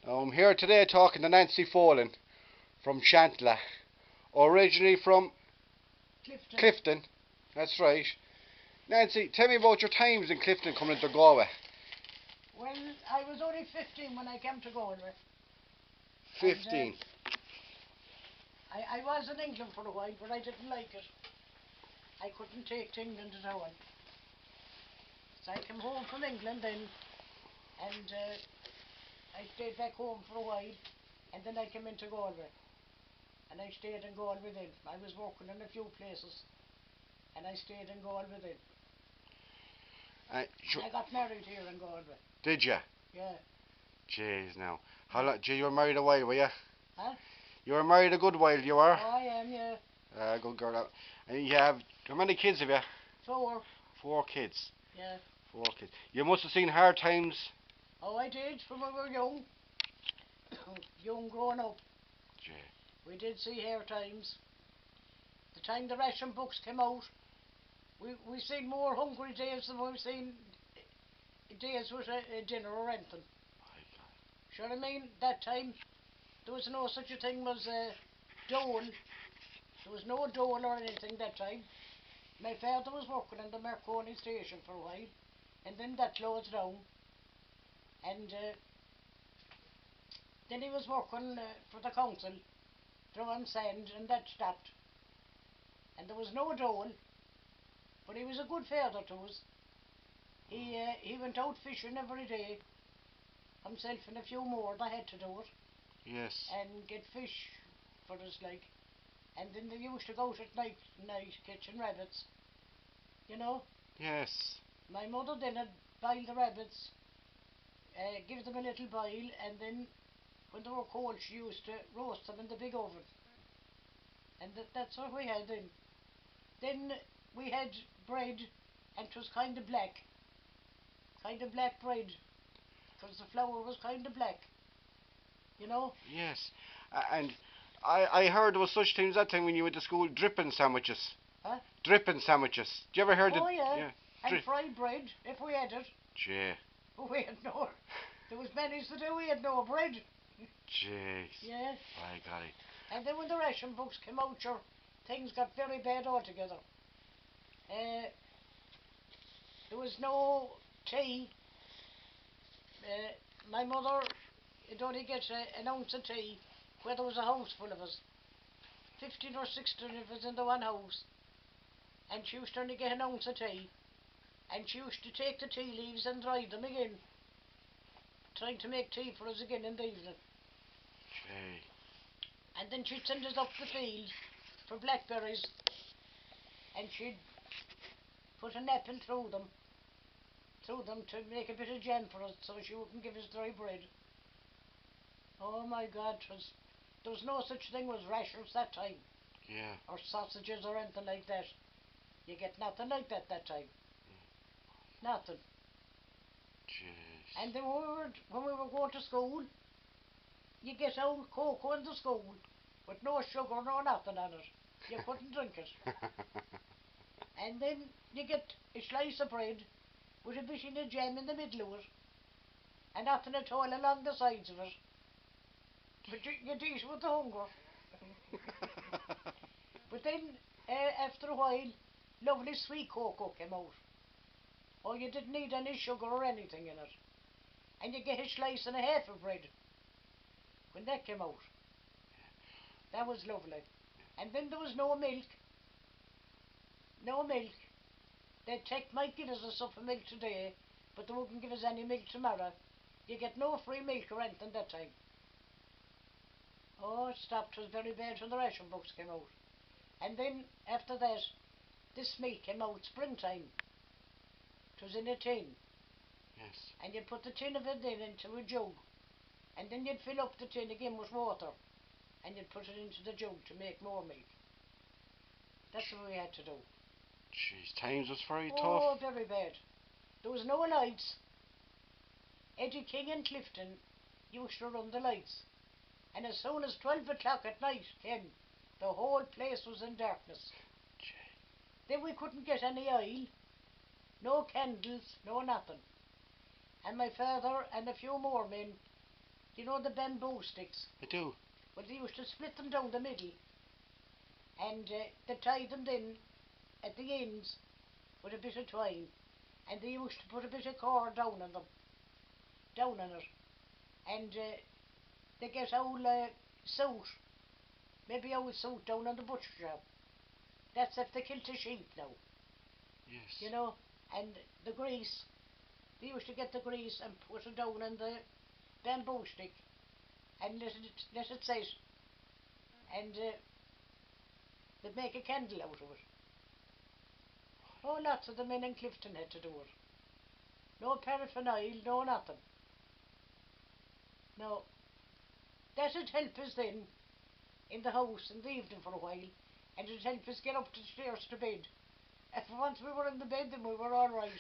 I'm here today talking to Nancy Folan from Shantla, originally from Clifton. That's right. Nancy, tell me about your times in Clifton coming into Galway. Well, I was only 15 when I came to Galway. 15. I was in England for a while, but I didn't like it. I couldn't take to England at all. So I came home from England then, and I stayed back home for a while, and then I came into Galway. And I stayed in Galway then. I was working in a few places, and I stayed in Galway then. I got married here in Galway. Did you? Yeah. Jeez, now. How long? Gee, you were married a while, were you? Huh? You were married a good while, you were? Oh, I am, yeah. Good girl. And you have, how many kids have you? 4. 4 kids. Yeah. 4 kids. You must have seen hard times. Oh, I did, from when we were young. Young growing up. Gee. We did see hard times. The time the ration books came out, we seen more hungry days than we've seen days with a dinner or anything. Sure, I mean, that time, there was no such a thing as dole. There was no dole or anything that time. My father was working in the Marconi station for a while, and then that closed down. And then he was working for the council, throwing sand, and that stopped. And there was no dole, but he was a good father to us. He went out fishing every day, himself and a few more that had to do it. Yes. And get fish for us, like. And then they used to go out at night catching rabbits, you know. Yes. My mother then had boil the rabbits, give them a little boil, and then when they were cold she used to roast them in the big oven. And that's what we had then. Then we had bread, and it was kind of black bread, because the flour was kind of black, you know. Yes. And I heard there was such things that time when you went to school, dripping sandwiches. Huh? Dripping sandwiches. Did you ever hear Oh, that? yeah. And fried bread, if we had it. Gee. But we had no. There was many to do, we had no bread. Jeez. Yeah. I got it. And then when the ration books came out, sure, things got very bad altogether. There was no tea. My mother would only get an ounce of tea where there was a house full of us. 15 or 16 of us in the one house. And she used to only get an ounce of tea. And she used to take the tea leaves and dry them again, trying to make tea for us again in the evening. Gee. And then she'd send us up the field for blackberries, and she'd put an apple through them to make a bit of jam for us, so she wouldn't give us dry bread. Oh my God, there was no such thing as rashers that time. Yeah. Or sausages or anything like that. You get nothing like that time. Nothing. Jeez. And then when we were going to school, you get old cocoa in the school with no sugar, no nothing on it. You couldn't drink it. And then you get a slice of bread with a bit of jam in the middle of it, and nothing at all along the sides of it. But you'd eat with the hunger. But then, after a while, lovely sweet cocoa came out. Oh, you didn't need any sugar or anything in it. And you get a slice and a half of bread when that came out. That was lovely. And then there was no milk. No milk. Might give us a sup of milk today, but they wouldn't give us any milk tomorrow. You get no free milk or anything that time. Oh, it stopped. It was very bad when the ration books came out. And then, after that, this milk came out springtime. It was in a tin. Yes. And you'd put the tin of it in into a jug. And then you'd fill up the tin again with water. And you'd put it into the jug to make more milk. That's what we had to do. Jeez, times was very tough. Oh, very bad. There was no lights. Eddie King and Clifton used to run the lights. And as soon as 12 o'clock at night came, the whole place was in darkness. Then we couldn't get any oil, no candles, no nothing. And my father and a few more men You know the bamboo sticks? I do. Well, they used to split them down the middle, and they tied them in at the ends with a bit of twine, and they used to put a bit of cord down on them, down on it, and they get old soot, maybe old soot down on the butcher shop. That's if they killed a sheep now. Yes. You know, and the grease, they used to get the grease and put it down on the bamboo stick and let it sit, and they'd make a candle out of it. Oh, lots of the men in Clifton had to do it. No paraphernalia, no nothing. No. That'd help us then in the house in the evening for a while, and it'd help us get up the stairs to bed. If once we were in the bed, then we were all right.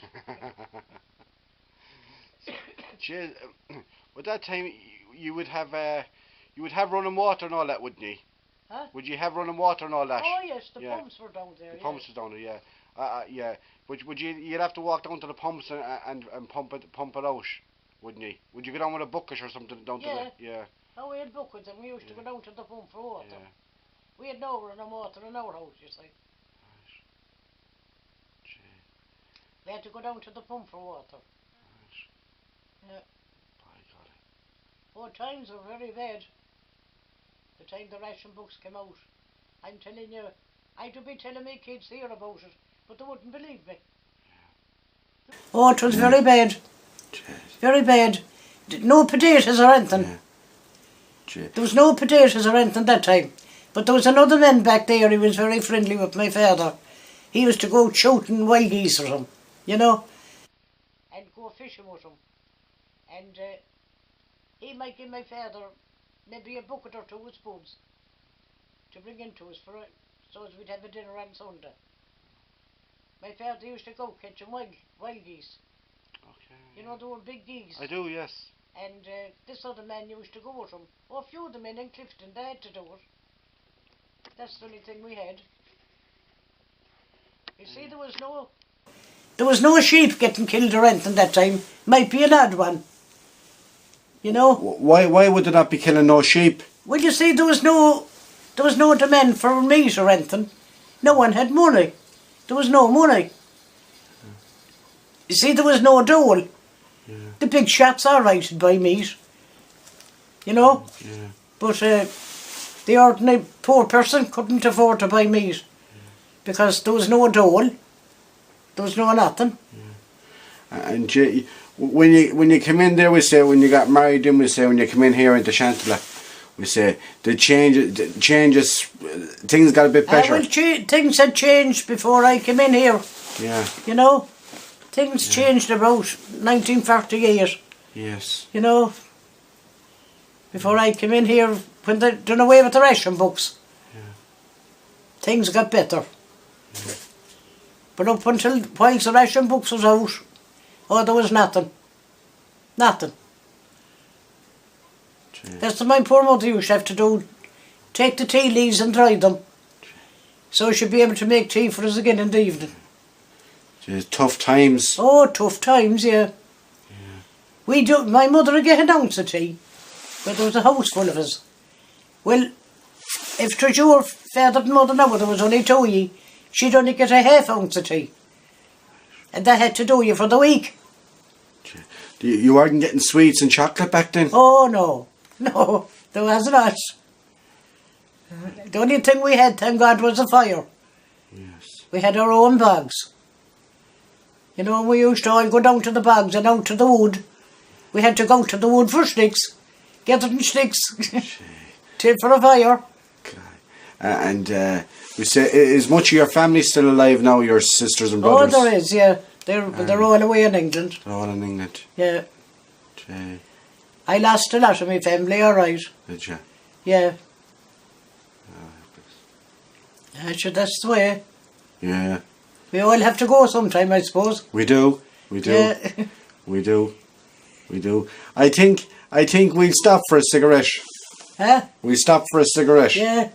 Jeez, at that time you would have running water and all that, wouldn't you? Huh? Would you have running water and all that? Oh yes, the Yeah. pumps were down there. The pumps was down there, yeah. Yeah. Would you'd have to walk down to the pumps and pump it out, wouldn't you? Would you go down with a bucket or something down to the yeah? Oh, we had buckets and we used to go down to the pump for water. Yeah. We had no running water in our house, you see. We had to go down to the pump for water. Yeah. By golly. Oh, times were very bad. The time the ration books came out. I'm telling you, I'd be telling my kids here about it, but they wouldn't believe me. Yeah. Oh, it was very bad. Jeez. Very bad. No potatoes or anything. Yeah. There was no potatoes or anything that time. But there was another man back there, he was very friendly with my father. He used to go shooting wild geese or something, you know. And go fishing with him. And he might give my father maybe a bucket or two of spuds to bring in to us so as we'd have a dinner on Sunday. My father used to go catching wild geese. Okay. You know, they were big geese. I do, yes. And this other man used to go with him. Oh, a few of them in Clifton, they had to do it. That's the only thing we had. You see, there was no sheep getting killed or anything that time. Might be an odd one. You know? Why would they not be killing no sheep? Well, you see, there was no demand for meat or anything. No one had money. There was no money. You see, there was no dole. Yeah. The big shops all right to buy meat. You know? Yeah. But the ordinary poor person couldn't afford to buy meat because there was no dole. There was no nothing. Yeah. And when you come in there, we say when you got married, then we say when you come in here into Chantla, we say the changes, things got a bit better. Well, things had changed before I came in here. Yeah. You know, things changed about 1948. Yes. You know, before I came in here, when they done away with the ration books, things got better. Yeah. But up until while the ration books was out, oh, there was nothing. Nothing. That's what my poor mother used to have to do. Take the tea leaves and dry them. So she'd be able to make tea for us again in the evening. Tough times. Oh, tough times, yeah. My mother would get an ounce of tea, but there was a house full of us. Well, if it was your father and mother now, there was only two of ye, she'd only get a half ounce of tea. And that had to do you for the week. You weren't getting sweets and chocolate back then? Oh, no. No, there was not. The only thing we had, thank God, was a fire. Yes. We had our own bags. You know, we used to all go down to the bags and out to the wood. We had to go to the wood for sticks, gathering sticks, till for a fire. And we say, is much of your family still alive now, your sisters and brothers? Oh, there is, yeah. They're all away in England. They're all in England? Yeah. Okay. I lost a lot of my family, all right. Did you? Yeah. Actually, that's the way. Yeah. We all have to go sometime, I suppose. We do. We do. Yeah. We do. We do. I think we'll stop for a cigarette. Huh? We'll stop for a cigarette. Yeah.